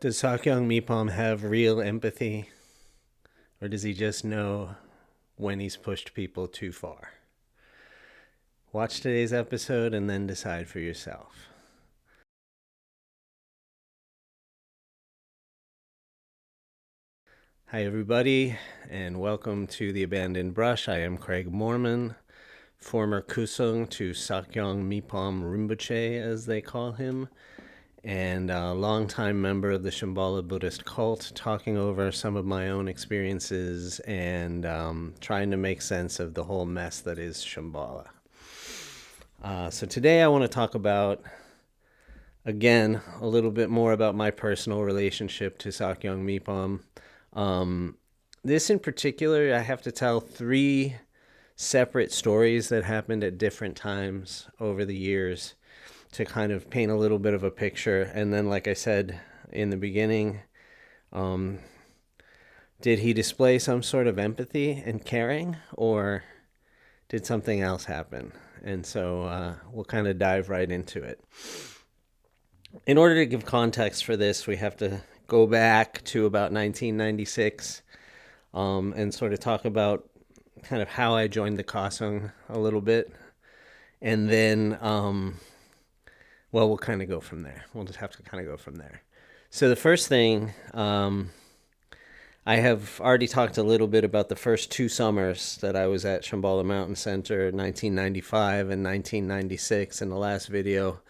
Does Sakyong Mipham have real empathy, or does he just know when he's pushed people too far? Watch today's episode and then decide for yourself. Hi, everybody, and welcome to The Abandoned Brush. I am Craig Mormon, former Kusung to Sakyong Mipham Rinpoche, as they call him, and a longtime member of the Shambhala Buddhist cult, talking over some of my own experiences and trying to make sense of the whole mess that is Shambhala. So today I want to talk about, again, a little bit more about my personal relationship to Sakyong Mipham. This in particular, I have to tell three separate stories that happened at different times over the years to kind of paint a little bit of a picture. And then, like I said in the beginning, did he display some sort of empathy and caring, or did something else happen? And so we'll kind of dive right into it. In order to give context for this, we have to go back to about 1996 and sort of talk about kind of how I joined the Kosung a little bit. And then, we'll kind of go from there. We'll just have to kind of go from there. So the first thing, I have already talked a little bit about the first two summers that I was at Shambhala Mountain Center, 1995 and 1996 in the last video.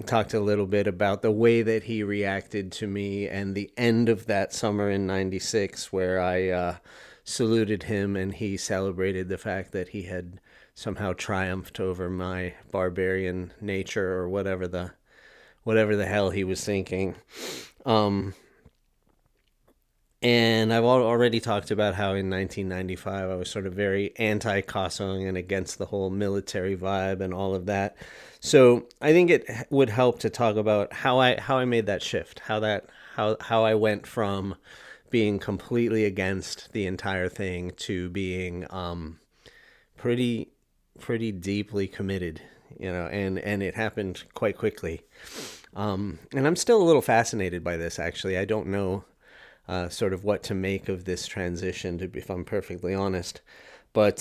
Talked a little bit about the way that he reacted to me and the end of that summer in 96 where I saluted him and he celebrated the fact that he had somehow triumphed over my barbarian nature or whatever the hell he was thinking. And I've already talked about how in 1995 I was sort of very anti-Kosung and against the whole military vibe and all of that. So I think it would help to talk about how I made that shift, how I went from being completely against the entire thing to being pretty deeply committed, and it happened quite quickly. And I'm still a little fascinated by this, actually. I don't know sort of what to make of this transition, if I'm perfectly honest. But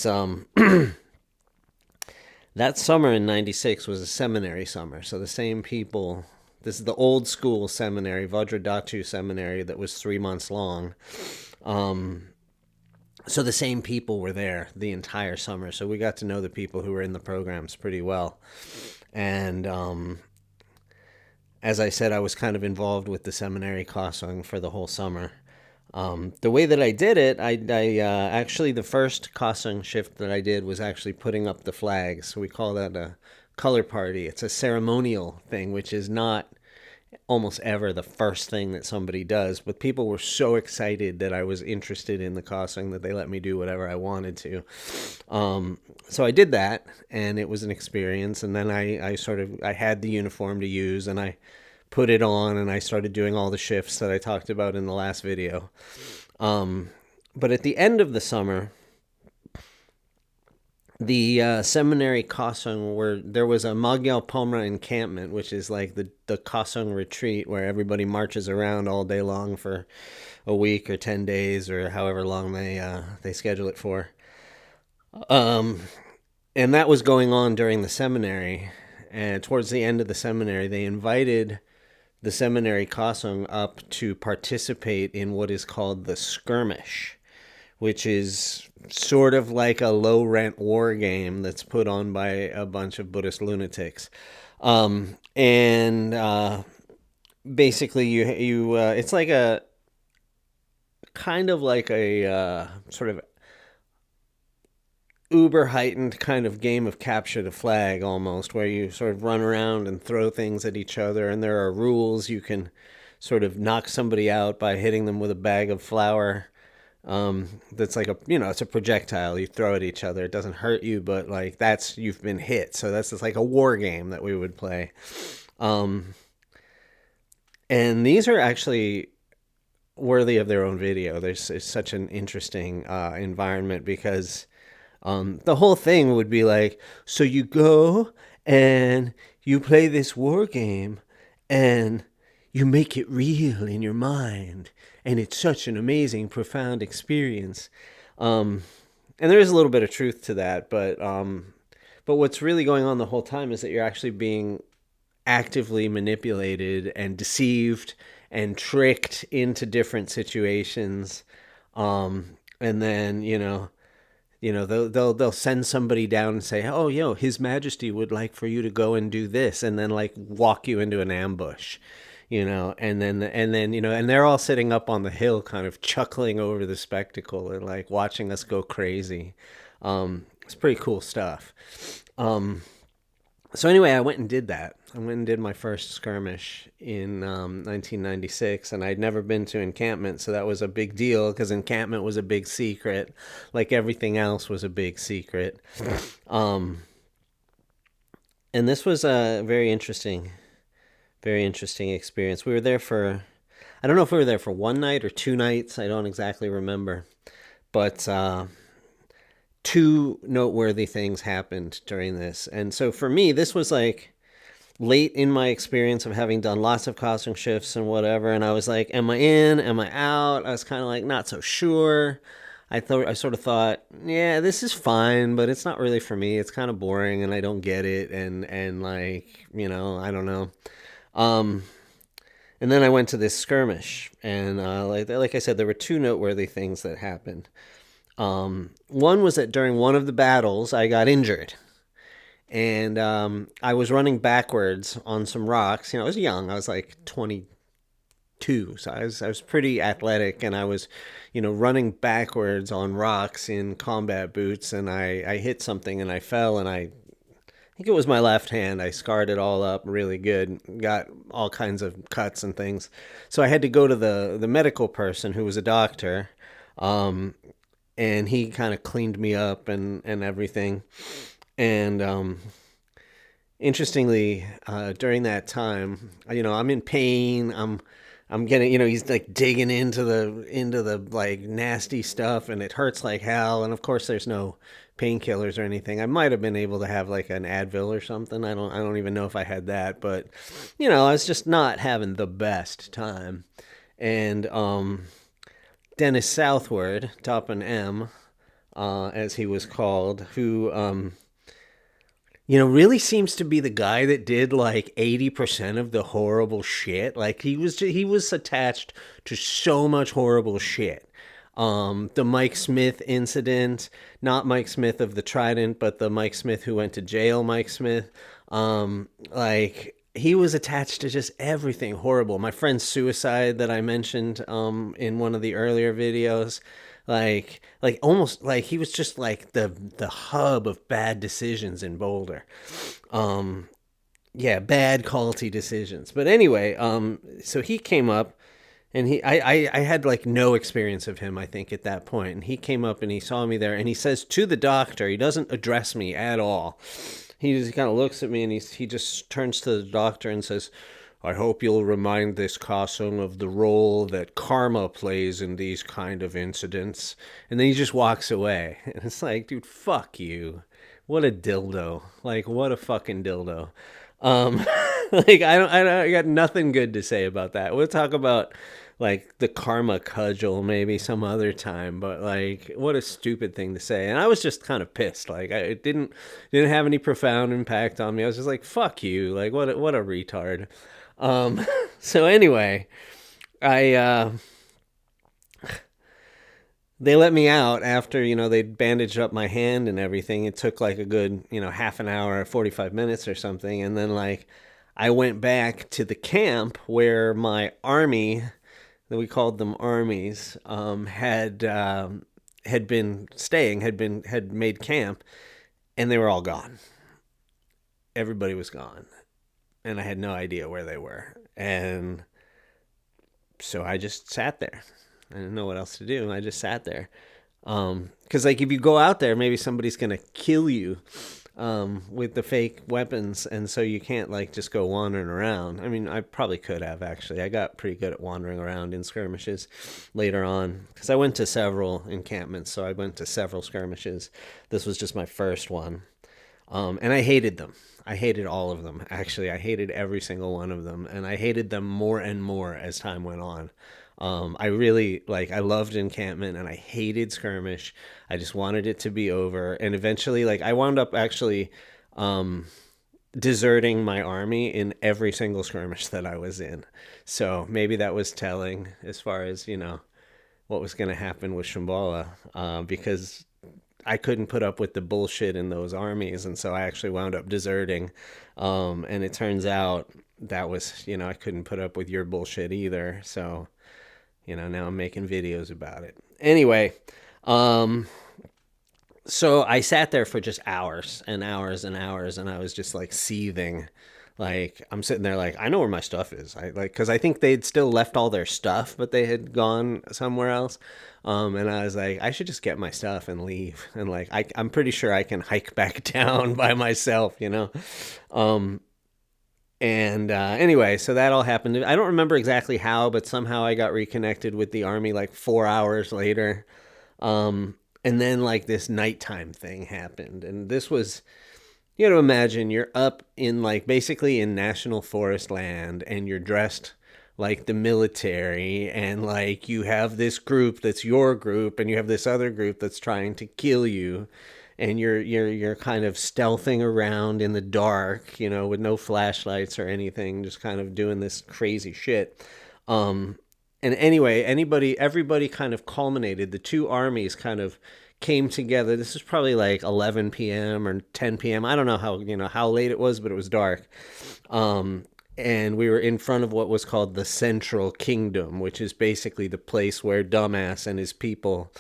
that summer in 96 was a seminary summer. So the same people, this is the old school seminary, Vajradhatu Seminary, that was 3 months long. So the same people were there the entire summer. So we got to know the people who were in the programs pretty well. And as I said, I was kind of involved with the seminary Kosung for the whole summer. The way that I did it, I actually, the first Kosung shift that I did was actually putting up the flags. So we call that a color party. It's a ceremonial thing, which is not almost ever the first thing that somebody does. But people were so excited that I was interested in the Kosung that they let me do whatever I wanted to. So I did that, and it was an experience. And then I had the uniform to use, and I put it on, and I started doing all the shifts that I talked about in the last video. But at the end of the summer, the seminary Kosung, where there was a Magyal Pomra encampment, which is like the Kosung retreat where everybody marches around all day long for a week or 10 days or however long they schedule it for. And that was going on during the seminary. And towards the end of the seminary, they invited the seminary Kosung up to participate in what is called the skirmish, which is sort of like a low-rent war game that's put on by a bunch of Buddhist lunatics. Basically, you it's like a kind of like a sort of uber heightened kind of game of capture the flag almost, where you sort of run around and throw things at each other, and there are rules. You can sort of knock somebody out by hitting them with a bag of flour. That's like it's a projectile. You throw at each other. It doesn't hurt you, but like you've been hit. So that's just like a war game that we would play. And these are actually worthy of their own video. There's such an interesting environment because the whole thing would be like, so you go and you play this war game and you make it real in your mind, and it's such an amazing, profound experience. And there is a little bit of truth to that, but what's really going on the whole time is that you're actually being actively manipulated and deceived and tricked into different situations. And then, they'll send somebody down and say, "Oh, His Majesty would like for you to go and do this," and then like walk you into an ambush, and they're all sitting up on the hill, kind of chuckling over the spectacle and like watching us go crazy. It's pretty cool stuff. So anyway, I went and did that. I went and did my first skirmish in 1996, and I'd never been to encampment, so that was a big deal because encampment was a big secret, like everything else was a big secret. And this was a very interesting experience. We were there for, I don't know if we were there for one night or 2 nights. I don't exactly remember, but two noteworthy things happened during this. And so for me, this was like late in my experience of having done lots of costume shifts and whatever. And I was like, am I in? Am I out? I was kind of like not so sure. I sort of thought, yeah, this is fine, but it's not really for me. It's kind of boring and I don't get it. And like, I don't know. And then I went to this skirmish, and like I said, there were 2 noteworthy things that happened. One was that during one of the battles, I got injured. And I was running backwards on some rocks. I was young. I was like 22. So I was pretty athletic. And I was, running backwards on rocks in combat boots. And I hit something and I fell. And I think it was my left hand. I scarred it all up really good. Got all kinds of cuts and things. So I had to go to the medical person who was a doctor. And he kind of cleaned me up and everything. And interestingly, during that time, I'm in pain. I'm getting, he's like digging into the like nasty stuff, and it hurts like hell. And of course, there's no painkillers or anything. I might have been able to have like an Advil or something. I don't even know if I had that, but I was just not having the best time. And Dennis Southward, Toppin M, as he was called, who really seems to be the guy that did like 80% of the horrible shit. Like he was attached to so much horrible shit. The Mike Smith incident, not Mike Smith of the Trident, but the Mike Smith who went to jail, Mike Smith. He was attached to just everything horrible. My friend's suicide that I mentioned in one of the earlier videos, like almost like he was just like the hub of bad decisions in Boulder. Bad quality decisions. But anyway, so he came up. And I had like no experience of him, I think, at that point. And he came up and he saw me there, and he says to the doctor, he doesn't address me at all. He just kind of looks at me, and he just turns to the doctor and says, "I hope you'll remind this Kasung of the role that karma plays in these kind of incidents." And then he just walks away. And it's like, dude, fuck you. What a dildo. Like, what a fucking dildo. Like I got nothing good to say about that. We'll talk about like the karma cudgel maybe some other time, but like what a stupid thing to say. And I was just kind of pissed. Like it didn't have any profound impact on me. I was just like, fuck you. Like what a retard. So anyway, they let me out after, they bandaged up my hand and everything. It took like a good, half an hour, 45 minutes or something. And then like I went back to the camp where my army, that we called them armies, had been staying, had made camp, and they were all gone. Everybody was gone. And I had no idea where they were. And so I just sat there. I didn't know what else to do. I just sat there. Because like if you go out there, maybe somebody's going to kill you with the fake weapons. And so you can't like just go wandering around. I mean, I probably could have actually. I got pretty good at wandering around in skirmishes later on. Because I went to several encampments. So I went to several skirmishes. This was just my first one. And I hated them. I hated all of them. Actually, I hated every single one of them, and I hated them more and more as time went on. I really I loved encampment and I hated skirmish. I just wanted it to be over. And eventually, I wound up actually deserting my army in every single skirmish that I was in. So maybe that was telling as far as, what was going to happen with Shambhala, because I couldn't put up with the bullshit in those armies. And so I actually wound up deserting. And it turns out that was, I couldn't put up with your bullshit either. So, now I'm making videos about it. Anyway, so I sat there for just hours and hours and hours, and I was just seething. I'm sitting there I know where my stuff is. Because I think they'd still left all their stuff, but they had gone somewhere else. And I was like, I should just get my stuff and leave. And I'm pretty sure I can hike back down by myself, And anyway, so that all happened. I don't remember exactly how, but somehow I got reconnected with the army 4 hours later. And then this nighttime thing happened. And this was, imagine you're up in basically in national forest land, and you're dressed like the military, and you have this group that's your group, and you have this other group that's trying to kill you. And you're kind of stealthing around in the dark, with no flashlights or anything, just kind of doing this crazy shit. And anyway, everybody kind of culminated. The two armies kind of came together. This is probably 11 p.m. or 10 p.m. I don't know how late it was, but it was dark. And we were in front of what was called the Central Kingdom, which is basically the place where Dumbass and his people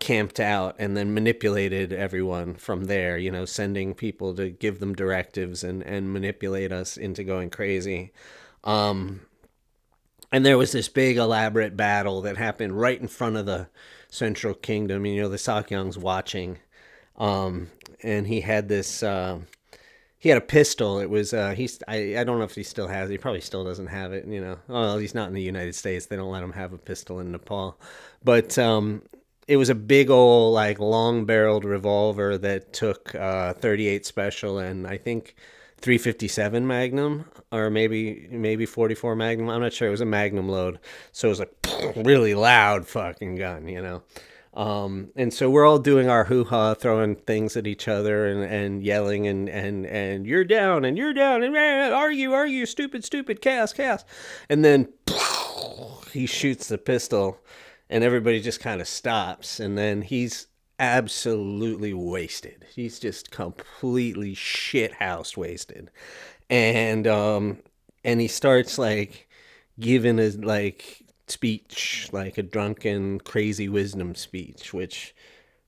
camped out and then manipulated everyone from there, sending people to give them directives and manipulate us into going crazy. And there was this big elaborate battle that happened right in front of the Central Kingdom. The Sakyong's watching. And he had this, he had a pistol. It was, I don't know if he still has it. He probably still doesn't have it, Well, he's not in the United States. They don't let him have a pistol in Nepal. But, it was a big old long-barreled revolver that took 38 special and I think 357 Magnum, or maybe 44 Magnum. I'm not sure. It was a Magnum load, so it was really loud fucking gun, And so we're all doing our hoo-ha, throwing things at each other and yelling and you're down and argue, stupid, chaos. And then he shoots the pistol. And everybody just kind of stops, and then he's absolutely wasted. He's just completely shithouse wasted, and he starts giving his speech, a drunken, crazy wisdom speech. Which,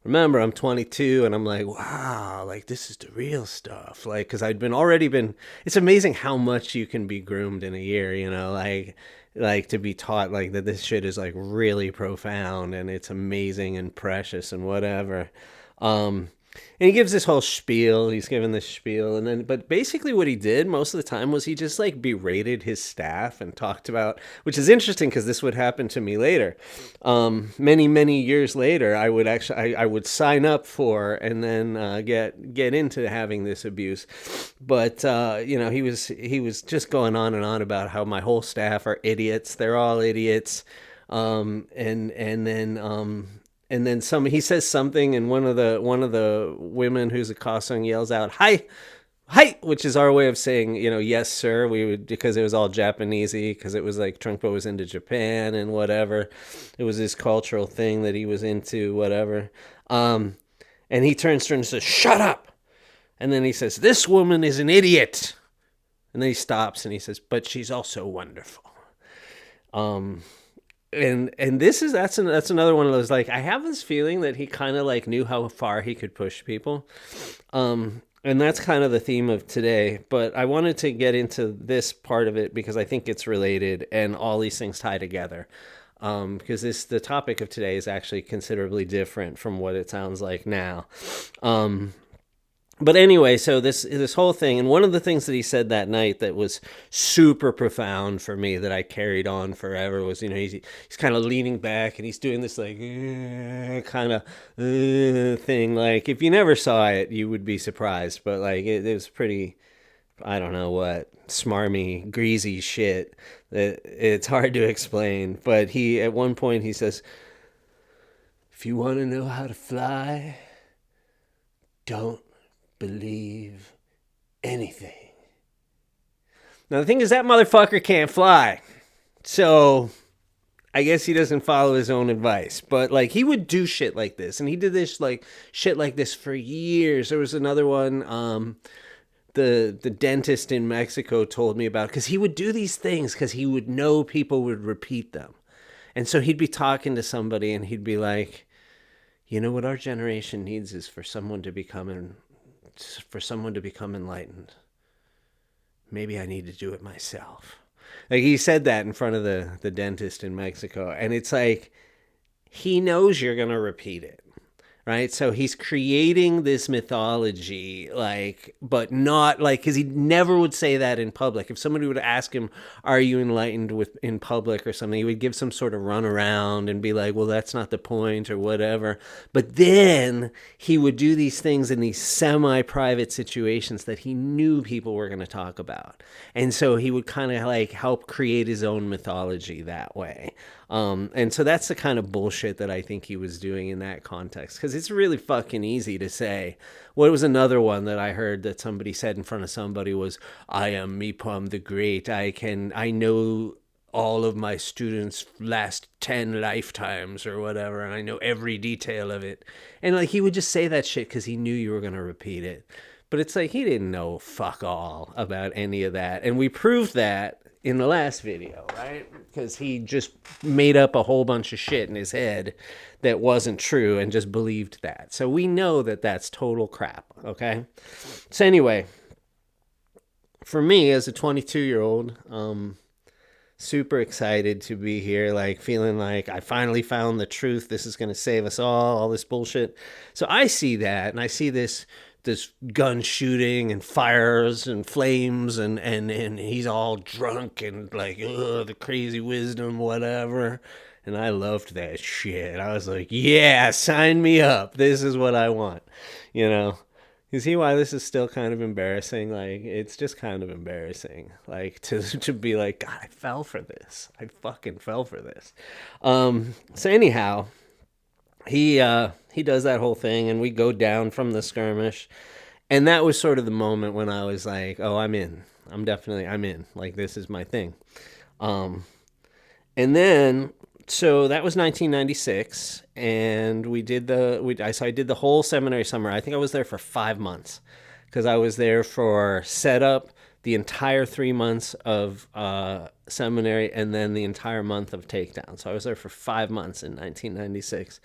remember, I'm 22, and I'm wow, this is the real stuff. Because I'd already been. It's amazing how much you can be groomed in a year, to be taught that this shit is really profound and it's amazing and precious and whatever. And he gives this whole spiel. He's given this spiel, but basically what he did most of the time was he just berated his staff and talked about, which is interesting because this would happen to me later. Many years later, I would sign up for and then get into having this abuse. But he was just going on and on about how my whole staff are idiots. They're all idiots. And then he says something, and one of the women who's accosting yells out, "Hi, hi," which is our way of saying, yes, sir. We would, because it was all Japanesey, because it was Trungpa was into Japan and whatever. It was this cultural thing that he was into, whatever. And he turns to her and says, "Shut up." And then he says, "This woman is an idiot." And then he stops and he says, "But she's also wonderful." And that's another one of those, I have this feeling that he kind of knew how far he could push people. And that's kind of the theme of today, but I wanted to get into this part of it because I think it's related and all these things tie together. Because the topic of today is actually considerably different from what it sounds like now. But anyway, so this whole thing, and one of the things that he said that night that was super profound for me that I carried on forever was, he's kind of leaning back and he's doing this like kind of thing. Like if you never saw it, you would be surprised, but like it was pretty, I don't know what, smarmy, greasy shit that it's hard to explain. But he, at one point, he says, "If you want to know how to fly, don't believe anything." Now the thing is, that motherfucker can't fly, so I guess he doesn't follow his own advice. But like he would do shit like this, and he did this like shit like this for years. There was another one the dentist in Mexico told me about, because he would do these things because he would know people would repeat them. And so he'd be talking to somebody and he'd be like, what our generation needs is for someone to become enlightened. Maybe I need to do it myself. Like he said that in front of the dentist in Mexico. And it's like, he knows you're going to repeat it. Right. So he's creating this mythology, like, but not like, because he never would say that in public. If somebody would ask him, "Are you enlightened?" in public or something, he would give some sort of runaround and be like, "Well, that's not the point," or whatever. But then he would do these things in these semi-private situations that he knew people were going to talk about. And so he would kind of like help create his own mythology that way. And so that's the kind of bullshit that I think he was doing in that context, because it's really fucking easy to say. What was another one that I heard that somebody said in front of somebody was, "I am Mipham the Great. I know all of my students' last 10 lifetimes," or whatever, and I know every detail of it. And like he would just say that shit because he knew you were going to repeat it. But it's like he didn't know fuck all about any of that. And we proved that in the last video, right? Because he just made up a whole bunch of shit in his head that wasn't true and just believed that. So we know that that's total crap, okay? So anyway, for me as a 22-year-old, super excited to be here, like feeling like I finally found the truth. This is going to save us all this bullshit. So I see that, and I see this gun shooting and fires and flames and he's all drunk and like, the crazy wisdom, whatever. And I loved that shit. I was like, yeah, sign me up. This is what I want. You see why this is still kind of embarrassing? Like, it's just kind of embarrassing. Like, to be like, God, I fell for this. I fucking fell for this. So anyhow, he does that whole thing, and we go down from the skirmish. And that was sort of the moment when I was like, oh, I'm in. I'm in. Like, this is my thing. And then, so that was 1996, and I did the whole seminary summer. I think I was there for 5 months, because I was there for setup, the entire 3 months of seminary, and then the entire month of takedown. So I was there for 5 months in 1996.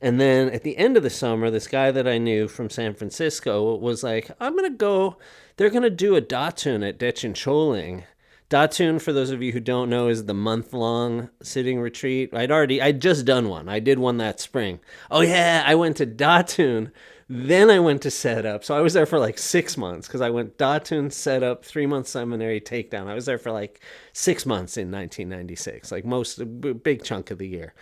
And then at the end of the summer, this guy that I knew from San Francisco was like, I'm going to go, they're going to do a Datun at Dechen Choling. Datun, for those of you who don't know, is the month-long sitting retreat. I'd just done one. I did one that spring. Oh yeah, I went to Datun. Then I went to setup. So I was there for like 6 months, because I went Datun, setup, 3 months seminary, takedown. I was there for like 6 months in 1996, like a big chunk of the year.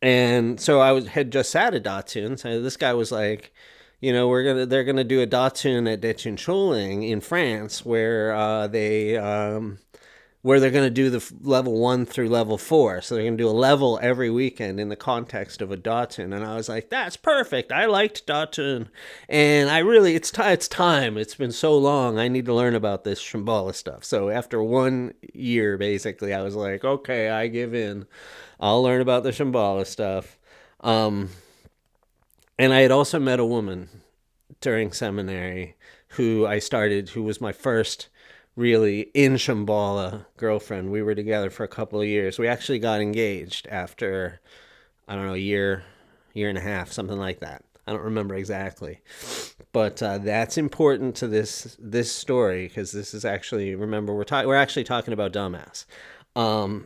And so had just sat at Datun. So this guy was like, they're gonna do a Datun at Dechen Choling in France, where they're going to do the level 1 through level 4. So they're going to do a level every weekend in the context of a Datun. And I was like, that's perfect. I liked Datun. And it's time. It's been so long. I need to learn about this Shambhala stuff. So after 1 year, basically, I was like, okay, I give in. I'll learn about the Shambhala stuff. And I had also met a woman during seminary who was my first really in Shambhala girlfriend. We were together for a couple of years. We actually got engaged after, I don't know, a year and a half, something like that. I don't remember exactly. But that's important to this story, because this is actually, remember, we're actually talking about dumbass.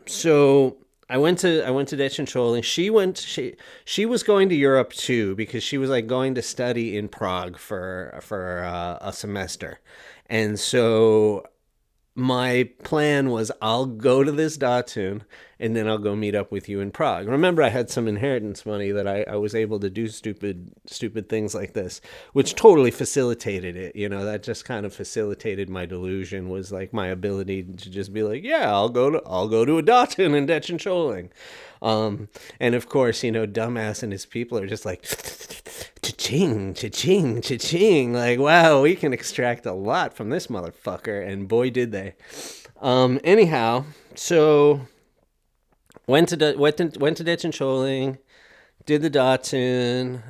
So I went to Dechen. She was going to Europe too because she was like going to study in Prague for a semester, and so my plan was I'll go to this Datsun and then I'll go meet up with you in Prague. Remember, I had some inheritance money that I was able to do stupid things like this, which totally facilitated it. That just kind of facilitated my delusion, was like my ability to just be like, yeah, I'll go to a Datsun in Dechen. And of course, dumbass and his people are just like, cha-ching, cha-ching, cha-ching. Like, wow, we can extract a lot from this motherfucker. And boy, did they. Anyhow, so went to Dechen, did the Datsun,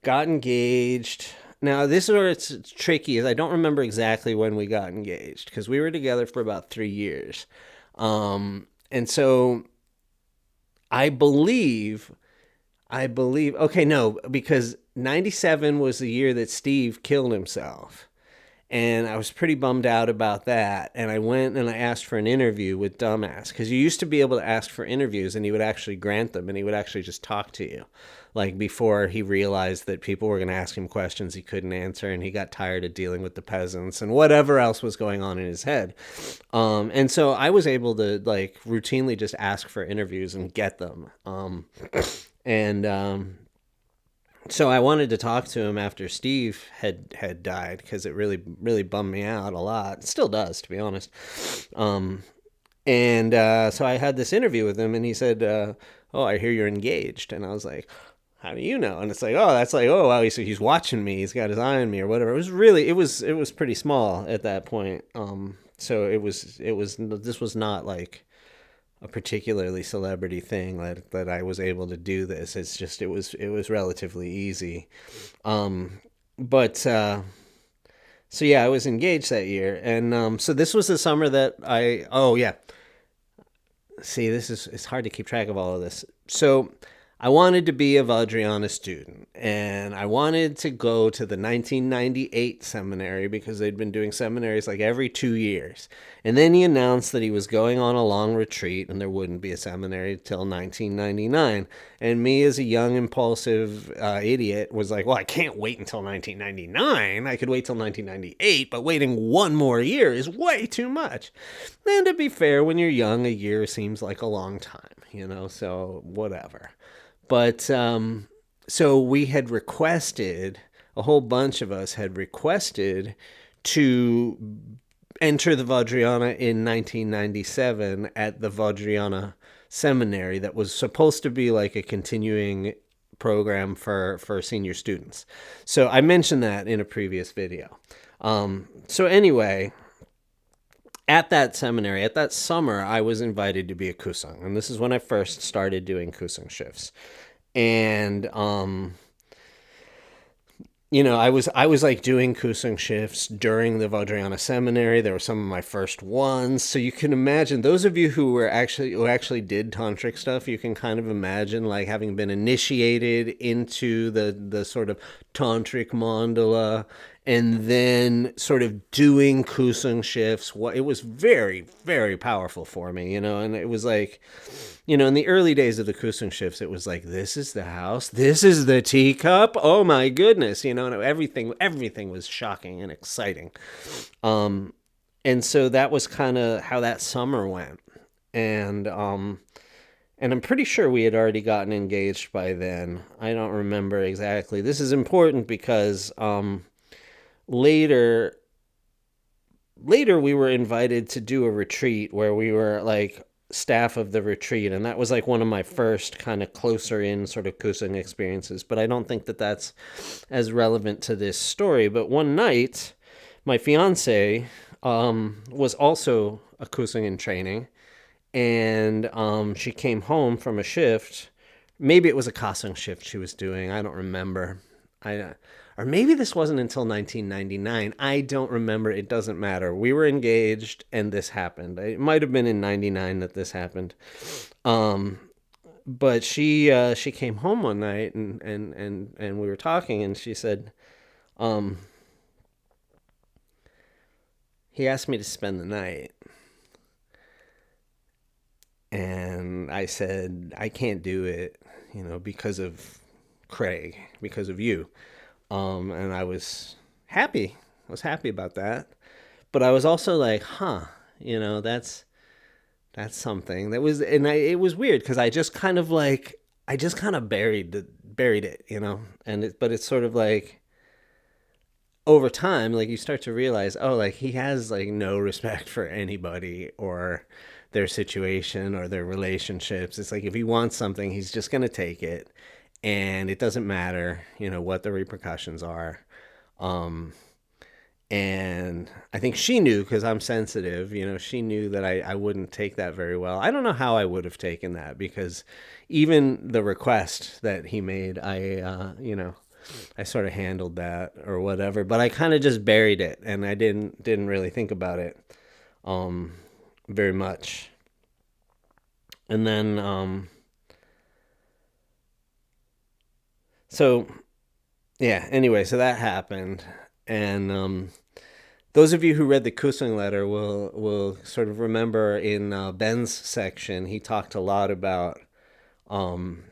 got engaged. Now, this is where it's tricky, is I don't remember exactly when we got engaged, because we were together for about 3 years. And so I believe, okay, no, because 97 was the year that Steve killed himself. And I was pretty bummed out about that. And I went and I asked for an interview with Dumbass, because you used to be able to ask for interviews and he would actually grant them and he would actually just talk to you. Like, before he realized that people were going to ask him questions he couldn't answer, and he got tired of dealing with the peasants and whatever else was going on in his head. And so I was able to like routinely just ask for interviews and get them. So I wanted to talk to him after Steve had died, because it really bummed me out a lot. It still does, to be honest. So I had this interview with him, and he said, "Oh, I hear you're engaged." And I was like, "How do you know?" And it's like, "Oh, that's like, oh, wow, he's watching me. He's got his eye on me," or whatever. It was pretty small at that point. So this was not like a particularly celebrity thing that I was able to do this. It's just it was relatively easy. So yeah, I was engaged that year, and so this was the summer that see, it's hard to keep track of all of this. So I wanted to be a Vajrayana student, and I wanted to go to the 1998 seminary, because they'd been doing seminaries like every 2 years. And then he announced that he was going on a long retreat and there wouldn't be a seminary till 1999. And me, as a young, impulsive idiot, was like, well, I can't wait until 1999. I could wait till 1998, but waiting 1 more year is way too much. And to be fair, when you're young, a year seems like a long time, so whatever. But so we had requested, a whole bunch of us had requested to enter the Vajrayana in 1997 at the Vajrayana Seminary that was supposed to be like a continuing program for senior students. So I mentioned that in a previous video. So anyway, at that seminary, at that summer, I was invited to be a kusang. And this is when I first started doing kusang shifts. And I was like doing kusang shifts during the Vajrayana seminary. They were some of my first ones. So you can imagine, those of you who actually did tantric stuff, you can kind of imagine like having been initiated into the sort of tantric mandala, and then sort of doing kusang shifts. It was very, very powerful for me, and it was like, in the early days of the kusang shifts, it was like, this is the house, this is the teacup, oh my goodness, and everything was shocking and exciting. And so that was kind of how that summer went. And I'm pretty sure we had already gotten engaged by then. I don't remember exactly. This is important because later we were invited to do a retreat where we were like staff of the retreat, and that was like one of my first kind of closer in sort of kusang experiences, but I don't think that that's as relevant to this story. But one night, my fiance was also a kusang in training, and she came home from a shift. Maybe it was a kasang shift she was doing, I don't remember. Or maybe this wasn't until 1999. I don't remember. It doesn't matter. We were engaged and this happened. It might have been in 99 that this happened. But she came home one night and we were talking, and she said, he asked me to spend the night. And I said, I can't do it, because of Craig, because of you. And I was happy. I was happy about that. But I was also like, that's something that was, and it was weird because I just kind of buried it, but it's sort of like over time, like you start to realize, oh, like he has like no respect for anybody or their situation or their relationships. It's like if he wants something, he's just going to take it, and it doesn't matter, what the repercussions are. Um, and I think she knew because I'm sensitive, she knew that I wouldn't take that very well. I don't know how I would have taken that because even the request that he made, I sort of handled that or whatever, but I kind of just buried it and I didn't really think about it very much. And then so yeah, anyway, so that happened. And those of you who read the Kusung letter will sort of remember in Ben's section, he talked a lot about um,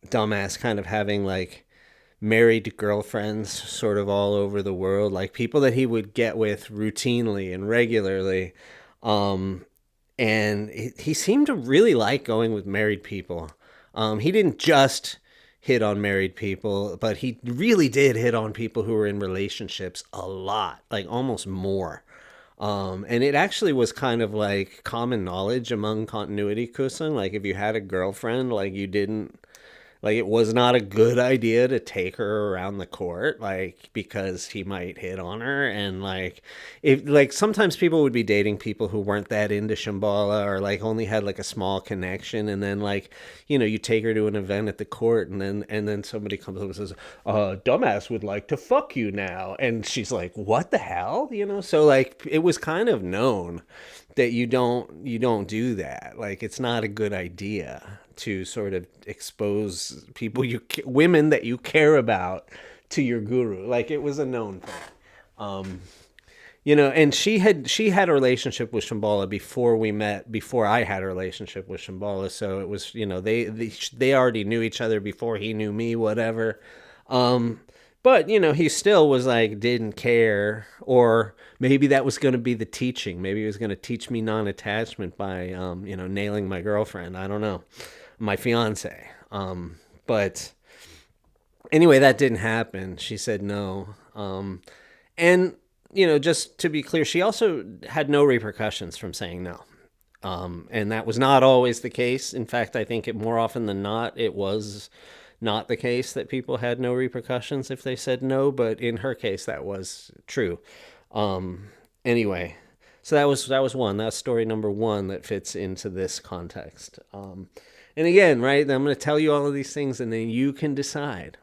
dumbass kind of having like married girlfriends sort of all over the world, like people that he would get with routinely and regularly. Um, and he seemed to really like going with married people. He didn't just hit on married people, but he really did hit on people who were in relationships a lot, like almost more. And it actually was kind of like common knowledge among continuity kusung. Like if you had a girlfriend, like you didn't like it was not a good idea to take her around the court, like because he might hit on her, and like if like sometimes people would be dating people who weren't that into Shambhala or like only had like a small connection, and then like you take her to an event at the court, and then somebody comes up and says, "Dumbass would like to fuck you now," and she's like, "What the hell?" So like it was kind of known that you don't do that. Like it's not a good idea to sort of expose women that you care about to your guru. Like it was a known thing. Um, and she had a relationship with Shambhala before we met, before I had a relationship with Shambhala. So it was, they already knew each other before he knew me, whatever. Um, but, he still was like, didn't care. Or maybe that was going to be the teaching. Maybe he was going to teach me non-attachment by, nailing my girlfriend. I don't know. My fiance. But anyway, that didn't happen. She said no. And, just to be clear, she also had no repercussions from saying no. And that was not always the case. In fact, I think more often than not, it was not the case that people had no repercussions if they said no. But in her case, that was true. Anyway, so that was one. That's story number one that fits into this context. And again, right, I'm going to tell you all of these things, and then you can decide.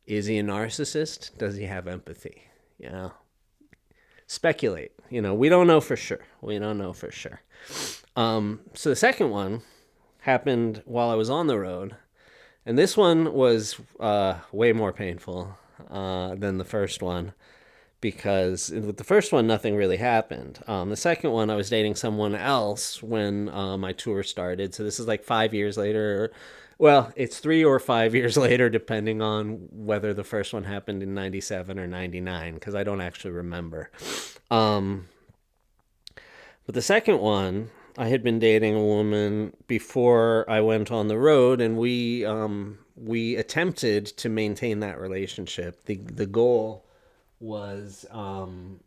Is he a narcissist? Does he have empathy? Speculate. We don't know for sure. We don't know for sure. So the second one happened while I was on the road. And this one was way more painful than the first one, because with the first one, nothing really happened. The second one, I was dating someone else when my tour started. So this is like 5 years later. Well, it's 3 or 5 years later, depending on whether the first one happened in 97 or 99, because I don't actually remember. But the second one, I had been dating a woman before I went on the road, and we attempted to maintain that relationship. The goal was, we're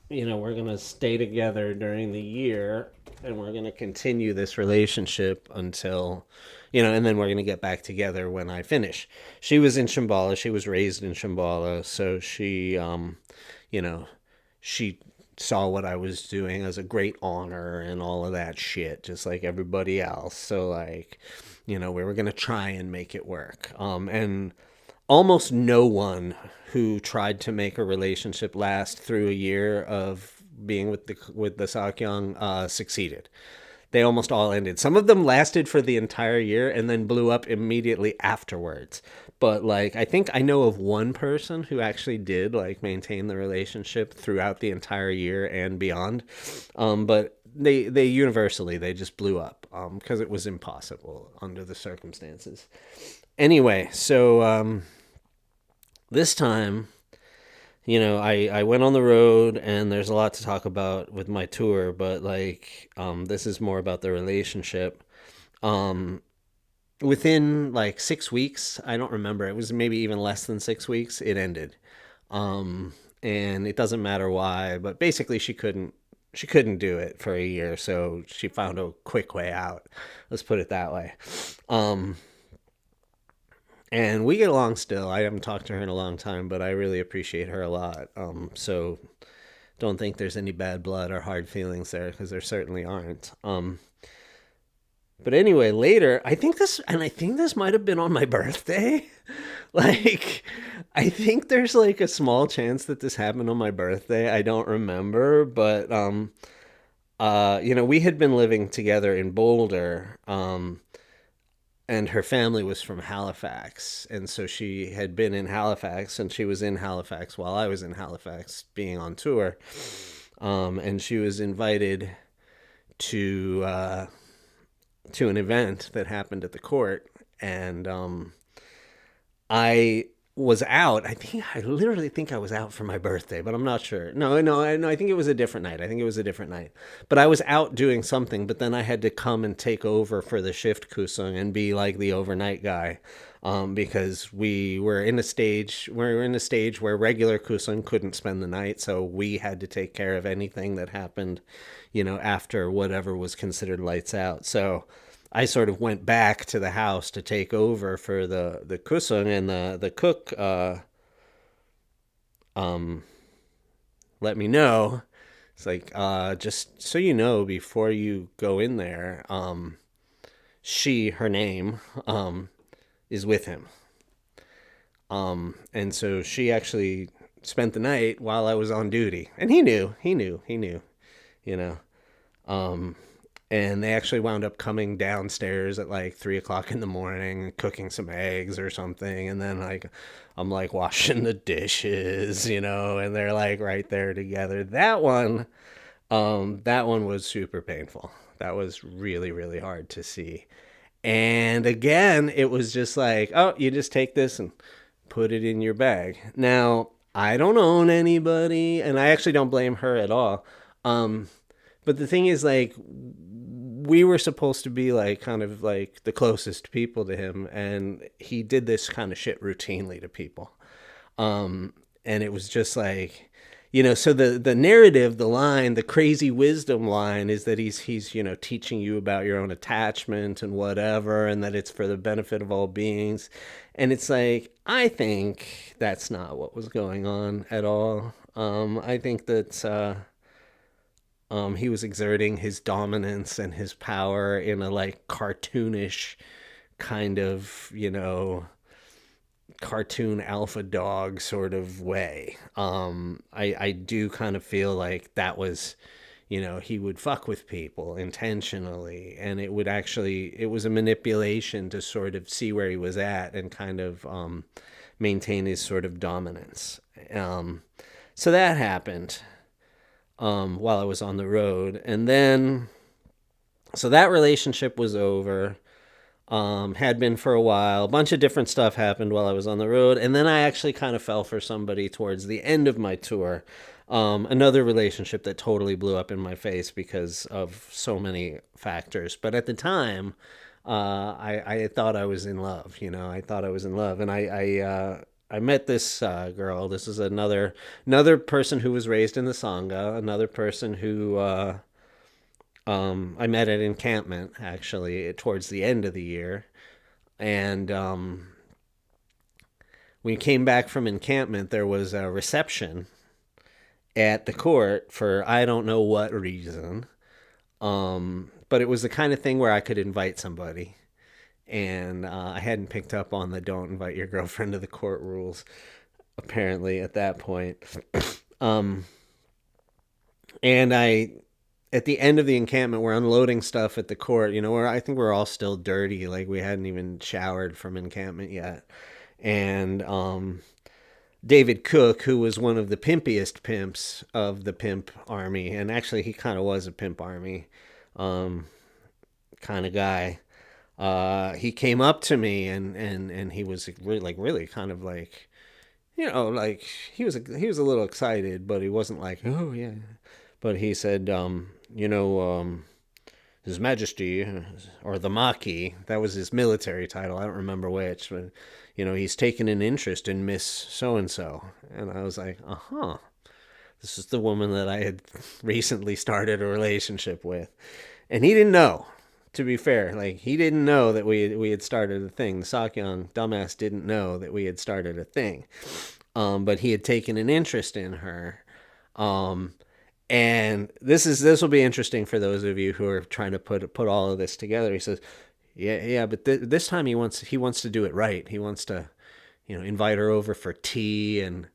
going to stay together during the year, and we're going to continue this relationship until, and then we're going to get back together when I finish. She was in Shambhala. She was raised in Shambhala. So she, she saw what I was doing as a great honor and all of that shit, just like everybody else. So like, we were going to try and make it work. And almost no one who tried to make a relationship last through a year of being with the Sakyong succeeded. they almost all ended. Some of them lasted for the entire year and then blew up immediately afterwards. But like, I think I know of one person who actually did like maintain the relationship throughout the entire year and beyond. But they universally, they just blew up because it was impossible under the circumstances. Anyway, so this time, I went on the road, and there's a lot to talk about with my tour, but like, this is more about the relationship. Within like 6 weeks, I don't remember, it was maybe even less than 6 weeks, it ended. And it doesn't matter why, but basically she couldn't do it for a year, so she found a quick way out. Let's put it that way. And we get along still. I haven't talked to her in a long time, but I really appreciate her a lot. So don't think there's any bad blood or hard feelings there, because there certainly aren't. But anyway, later, I think this might have been on my birthday. Like, I think there's like a small chance that this happened on my birthday. I don't remember, but we had been living together in Boulder. And her family was from Halifax. And so she had been in Halifax, and she was in Halifax while I was in Halifax being on tour. And she was invited to an event that happened at the court. And I was out. I literally think I was out for my birthday, but I'm not sure. No, I think it was a different night. But I was out doing something, but then I had to come and take over for the shift kusung and be like the overnight guy, because we were in a stage where regular kusung couldn't spend the night, so we had to take care of anything that happened, after whatever was considered lights out. So I sort of went back to the house to take over for the kusung, and the cook let me know. It's like, just so you know, before you go in there, her name, is with him. And so she actually spent the night while I was on duty, and he knew, and they actually wound up coming downstairs at like 3 o'clock in the morning and cooking some eggs or something. And then like, I'm like washing the dishes, and they're like right there together. That one was super painful. That was really, really hard to see. And again, it was just like, oh, you just take this and put it in your bag. Now, I don't own anybody, and I actually don't blame her at all. But the thing is, like, we were supposed to be like kind of like the closest people to him, and he did this kind of shit routinely to people. And it was just like, so the narrative, the line, the crazy wisdom line is that he's teaching you about your own attachment and whatever, and that it's for the benefit of all beings. And it's like, I think that's not what was going on at all. I think that he was exerting his dominance and his power in a like cartoonish kind of, cartoon alpha dog sort of way. I do kind of feel like that was, he would fuck with people intentionally, and it was a manipulation to sort of see where he was at and kind of maintain his sort of dominance. So that happened while I was on the road. And then, so that relationship was over, had been for a while. A bunch of different stuff happened while I was on the road. And then I actually kind of fell for somebody towards the end of my tour. Another relationship that totally blew up in my face because of so many factors. But at the time, I thought I was in love, I thought I was in love. And I met this girl. This is another person who was raised in the Sangha, another person who I met at encampment, actually, towards the end of the year. And when we came back from encampment, there was a reception at the court for I don't know what reason. But it was the kind of thing where I could invite somebody. And I hadn't picked up on the don't invite your girlfriend to the court rules, apparently, at that point. And I at the end of the encampment, we're unloading stuff at the court. Where I think we're all still dirty, like we hadn't even showered from encampment yet. And David Cook, who was one of the pimpiest pimps of the pimp army, and actually he kind of was a pimp army um, kind of guy. He came up to me and he was really kind of like, like he was a little excited, but he wasn't like, oh yeah. But he said, His Majesty, or the Maquis, that was his military title. I don't remember which, but he's taken an interest in Miss So and So, and I was like, this is the woman that I had recently started a relationship with, and he didn't know. To be fair, like he didn't know that we had started a thing. The Sakyong dumbass didn't know that we had started a thing, but he had taken an interest in her. And this will be interesting for those of you who are trying to put all of this together. He says, yeah, but this time he wants to do it right. He wants to, invite her over for tea and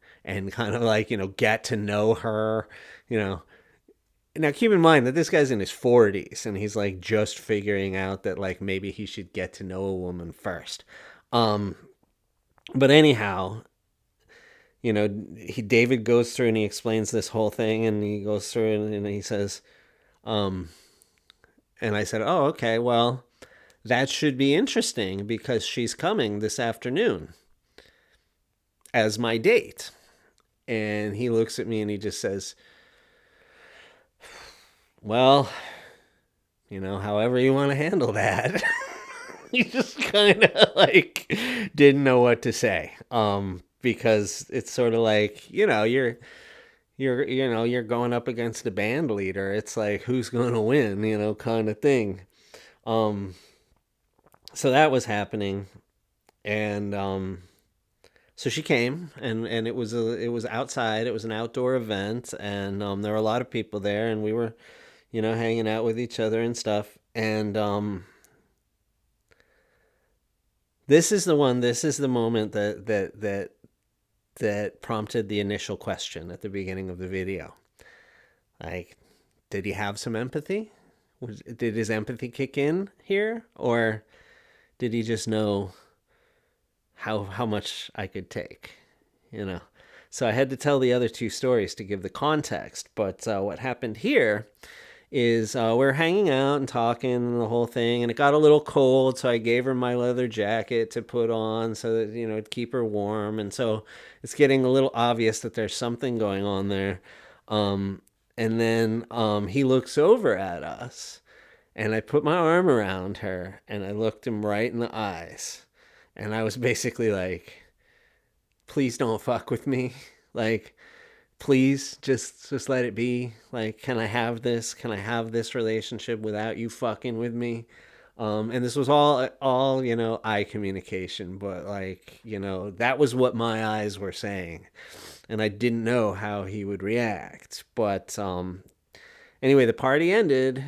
kind of like get to know her. Now keep in mind that this guy's in his 40s and he's like just figuring out that like maybe he should get to know a woman first. But anyhow, David goes through and he explains this whole thing, and he goes through and he says, and I said, oh, okay, well, that should be interesting because she's coming this afternoon as my date. And he looks at me and he just says, well, however you want to handle that. He just kind of like didn't know what to say. Because it's sort of like, you're going up against a band leader. It's like, who's going to win, kind of thing. So that was happening. And so she came, and it was outside. It was an outdoor event, and there were a lot of people there, and we were, hanging out with each other and stuff. And this is the moment that prompted the initial question at the beginning of the video. Like, did he have some empathy? Did his empathy kick in here? Or did he just know how much I could take? So I had to tell the other two stories to give the context. But what happened here is we're hanging out and talking and the whole thing, and it got a little cold, so I gave her my leather jacket to put on so that it'd keep her warm. And so it's getting a little obvious that there's something going on there. And then he looks over at us, and I put my arm around her and I looked him right in the eyes, and I was basically like, please don't fuck with me. Like, please just let it be. Like, can I have this relationship without you fucking with me? And this was all eye communication, but like, that was what my eyes were saying, and I didn't know how he would react. But anyway, the party ended,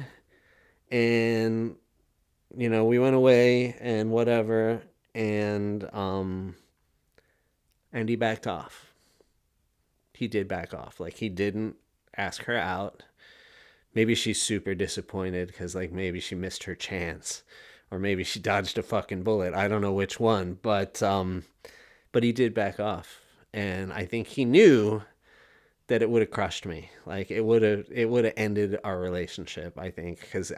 and we went away and whatever, and he backed off. He did back off. Like, he didn't ask her out. Maybe she's super disappointed because, like, maybe she missed her chance, or maybe she dodged a fucking bullet. I don't know which one, but he did back off, and I think he knew that it would have crushed me. Like, it would have ended our relationship. I think because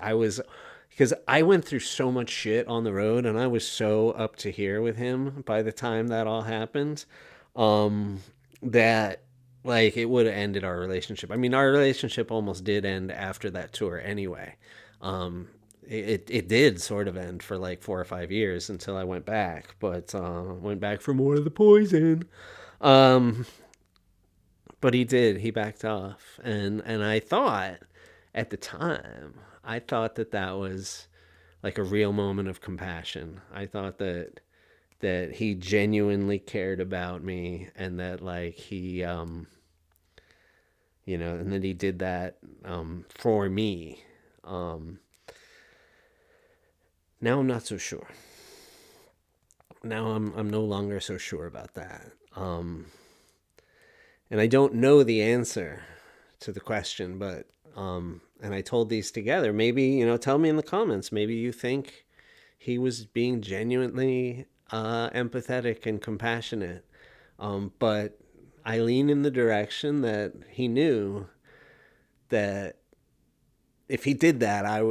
I went through so much shit on the road, and I was so up to here with him by the time that all happened, that like it would have ended our relationship. I mean, our relationship almost did end after that tour anyway. It did sort of end for like 4 or 5 years until I went back, but went back for more of the poison. But he backed off, and I thought at the time, that was like a real moment of compassion. I thought that he genuinely cared about me, and that like he and that he did that for me. Now I'm not so sure. Now I'm no longer so sure about that. And I don't know the answer to the question, but And I told these together. Maybe, tell me in the comments. Maybe you think he was being genuinely empathetic and compassionate. But I lean in the direction that he knew that if he did that, I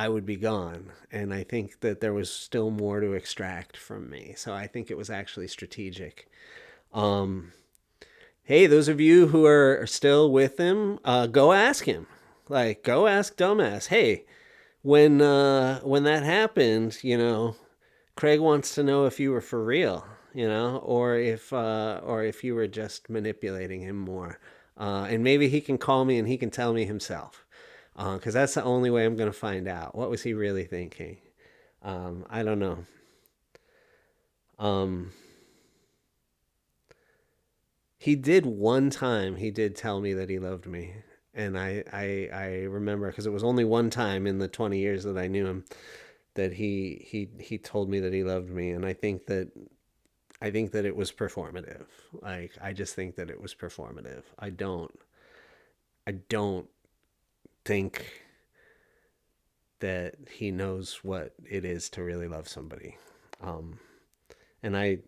would be gone. And I think that there was still more to extract from me. So I think it was actually strategic. Um, hey, those of you who are still with him, go ask him. Like, go ask dumbass. Hey, when that happened, Craig wants to know if you were for real, or if you were just manipulating him more. And maybe he can call me and he can tell me himself, because that's the only way I'm going to find out. What was he really thinking? I don't know. Um, he did one time. He did tell me that he loved me, and I remember because it was only one time in the 20 years that I knew him that he told me that he loved me, and I think that it was performative. Like, I just think that it was performative. I don't think that he knows what it is to really love somebody. Um, and I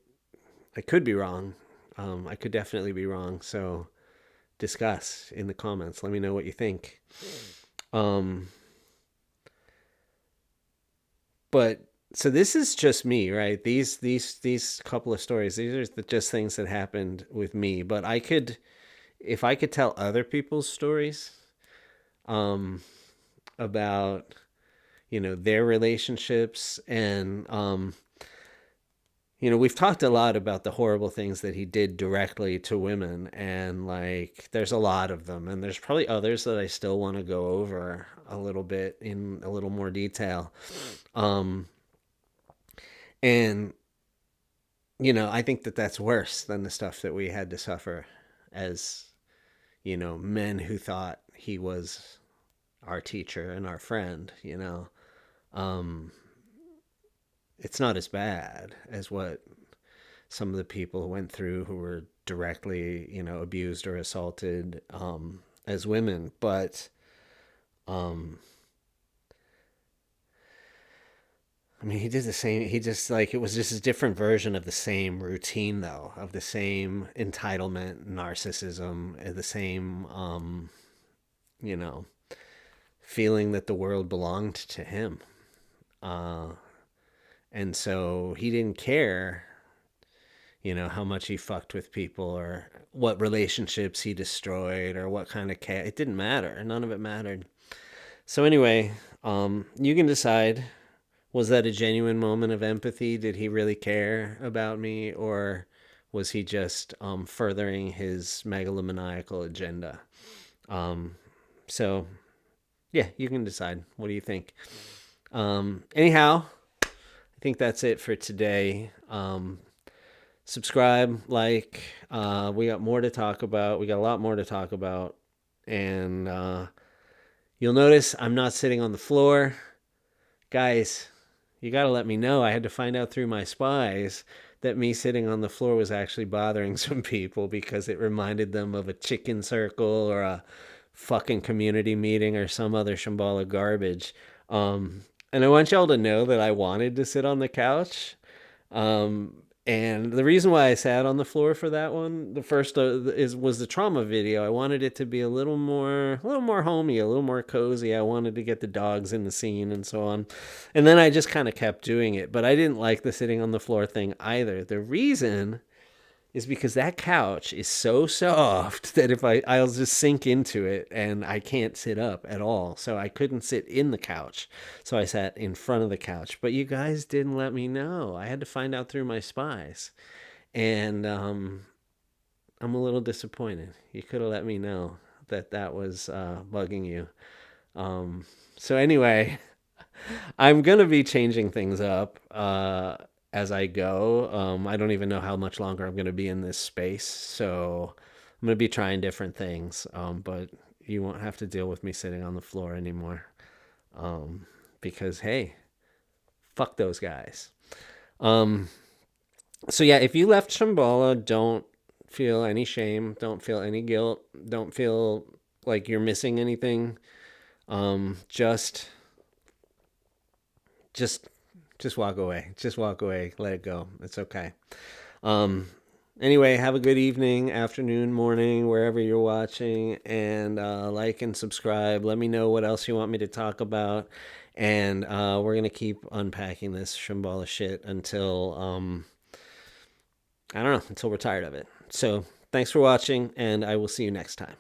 could be wrong. I could definitely be wrong. So discuss in the comments. Let me know what you think. Um, but so this is just me, right? These couple of stories. These are just things that happened with me. But if I could tell other people's stories, um, about their relationships, and we've talked a lot about the horrible things that he did directly to women, and like there's a lot of them, and there's probably others that I still want to go over a little bit in a little more detail. Um, and I think that that's worse than the stuff that we had to suffer as men who thought he was our teacher and our friend. Um, it's not as bad as what some of the people went through who were directly, abused or assaulted, as women. But, um, I mean, he did the same. He just like, it was just a different version of the same routine, though, of the same entitlement, narcissism, and the same, you know, feeling that the world belonged to him. Uh, and so he didn't care, how much he fucked with people or what relationships he destroyed or what kind of cat. It didn't matter. None of it mattered. So anyway, you can decide. Was that a genuine moment of empathy? Did he really care about me, or was he just furthering his megalomaniacal agenda? Um, so yeah, you can decide. What do you think? Anyhow, I think that's it for today. Subscribe, like. We got more to talk about. We got a lot more to talk about. And you'll notice I'm not sitting on the floor. Guys, you got to let me know. I had to find out through my spies that me sitting on the floor was actually bothering some people because it reminded them of a chicken circle or a fucking community meeting or some other Shambhala garbage. And I want y'all to know that I wanted to sit on the couch. And the reason why I sat on the floor for that one, the first was the trauma video. I wanted it to be a little more homey, a little more cozy. I wanted to get the dogs in the scene and so on. And then I just kind of kept doing it, but I didn't like the sitting on the floor thing either. The reason is because that couch is so soft that if I'll just sink into it and I can't sit up at all. So I couldn't sit in the couch. So I sat in front of the couch. But you guys didn't let me know. I had to find out through my spies. And I'm a little disappointed. You could have let me know that was bugging you. So anyway, I'm going to be changing things up as I go. I don't even know how much longer I'm going to be in this space. So I'm going to be trying different things. But you won't have to deal with me sitting on the floor anymore. Because, hey, fuck those guys. So, yeah, if you left Shambhala, don't feel any shame. Don't feel any guilt. Don't feel like you're missing anything. Just just just walk away. Just walk away. Let it go. It's okay. Um, anyway, have a good evening, afternoon, morning, wherever you're watching, and like and subscribe. Let me know what else you want me to talk about, and we're gonna keep unpacking this Shambhala shit until I don't know, until we're tired of it. So thanks for watching, and I will see you next time.